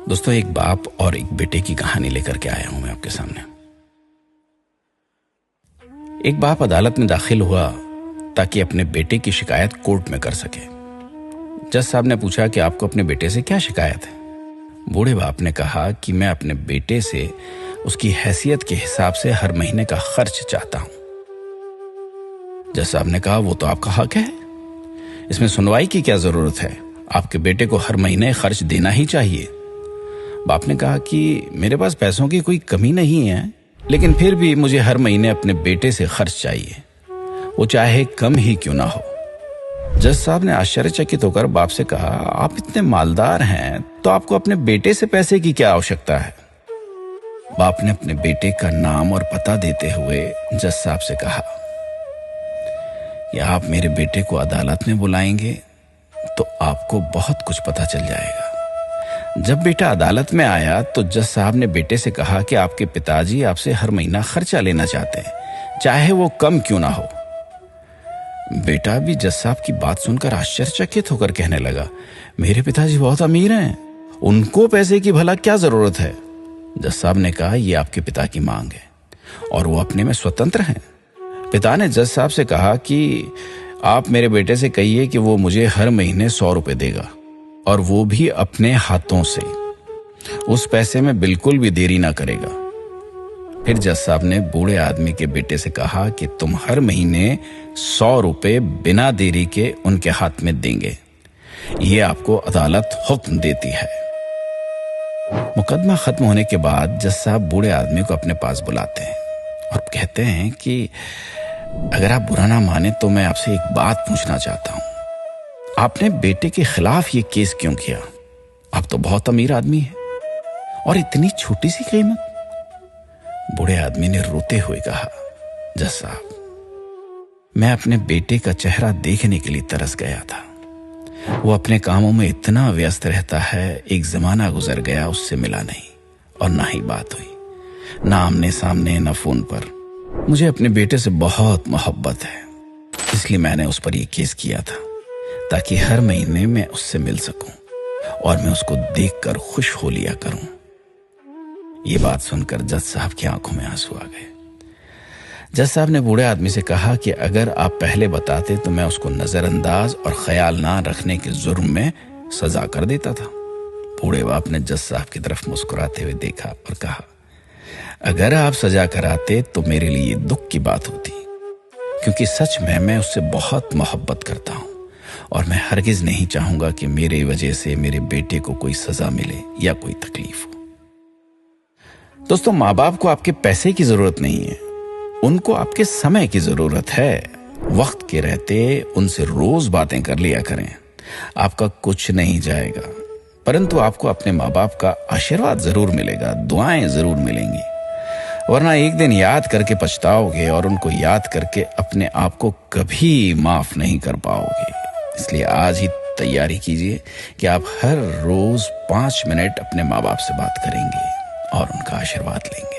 दोस्तों, एक बाप और एक बेटे की कहानी लेकर के आया हूं मैं आपके सामने। एक बाप अदालत में दाखिल हुआ ताकि अपने बेटे की शिकायत कोर्ट में कर सके। जज साहब ने पूछा कि आपको अपने बेटे से क्या शिकायत है। बूढ़े बाप ने कहा कि मैं अपने बेटे से उसकी हैसियत के हिसाब से हर महीने का खर्च चाहता हूं। जज साहब ने कहा, वो तो आपका हक है, इसमें सुनवाई की क्या जरूरत है, आपके बेटे को हर महीने खर्च देना ही चाहिए। बाप ने कहा कि मेरे पास पैसों की कोई कमी नहीं है, लेकिन फिर भी मुझे हर महीने अपने बेटे से खर्च चाहिए, वो चाहे कम ही क्यों ना हो। जज साहब ने आश्चर्यचकित होकर बाप से कहा, आप इतने मालदार हैं तो आपको अपने बेटे से पैसे की क्या आवश्यकता है। बाप ने अपने बेटे का नाम और पता देते हुए जज साहब से कहा कि आप मेरे बेटे को अदालत में बुलाएंगे तो आपको बहुत कुछ पता चल जाएगा। जब बेटा अदालत में आया तो जज साहब ने बेटे से कहा कि आपके पिताजी आपसे हर महीना खर्चा लेना चाहते हैं, चाहे वो कम क्यों ना हो। बेटा भी जज साहब की बात सुनकर आश्चर्यचकित होकर कहने लगा, मेरे पिताजी बहुत अमीर हैं, उनको पैसे की भला क्या जरूरत है। जज साहब ने कहा, यह आपके पिता की मांग है और वो अपने में स्वतंत्र हैं। पिता ने जज साहब से कहा कि आप मेरे बेटे से कहिए कि वो मुझे हर महीने 100 रुपए देगा, और वो भी अपने हाथों से, उस पैसे में बिल्कुल भी देरी ना करेगा। फिर जज साहब ने बूढ़े आदमी के बेटे से कहा कि तुम हर महीने 100 रुपए बिना देरी के उनके हाथ में देंगे, ये आपको अदालत हुक्म देती है। मुकदमा खत्म होने के बाद जज साहब बूढ़े आदमी को अपने पास बुलाते हैं और कहते हैं कि अगर आप बुरा ना माने तो मैं आपसे एक बात पूछना चाहता हूं, आपने बेटे के खिलाफ ये केस क्यों किया? आप तो बहुत अमीर आदमी हैं और इतनी छोटी सी कीमत। बूढ़े आदमी ने रोते हुए कहा, जज साहब, मैं अपने बेटे का चेहरा देखने के लिए तरस गया था। वो अपने कामों में इतना व्यस्त रहता है, एक जमाना गुजर गया उससे मिला नहीं और ना ही बात हुई, ना आमने सामने ना फोन पर। मुझे अपने बेटे से बहुत मोहब्बत है, इसलिए मैंने उस पर यह केस किया था ताकि हर महीने मैं उससे मिल सकूं और मैं उसको देखकर खुश हो लिया करूं। ये बात सुनकर जज साहब की आंखों में आंसू आ गए। जज साहब ने बूढ़े आदमी से कहा कि अगर आप पहले बताते तो मैं उसको नजरअंदाज और ख्याल ना रखने के जुर्म में सजा कर देता था। बूढ़े बाप ने जज साहब की तरफ मुस्कुराते हुए देखा और कहा, अगर आप सजा कराते तो मेरे लिए दुख की बात होती, क्योंकि सच में मैं उससे बहुत मोहब्बत करता हूं और मैं हरगिज नहीं चाहूंगा कि मेरे वजह से मेरे बेटे को कोई सजा मिले या कोई तकलीफ हो। दोस्तों, माँ बाप को आपके पैसे की जरूरत नहीं है, उनको आपके समय की जरूरत है। वक्त के रहते उनसे रोज बातें कर लिया करें, आपका कुछ नहीं जाएगा, परंतु आपको अपने माँ बाप का आशीर्वाद जरूर मिलेगा, दुआएं जरूर मिलेंगी, वरना एक दिन याद करके पछताओगे और उनको याद करके अपने आप को कभी माफ नहीं कर पाओगे। इसलिए आज ही तैयारी कीजिए कि आप हर रोज 5 मिनट अपने माँ बाप से बात करेंगे और उनका आशीर्वाद लेंगे।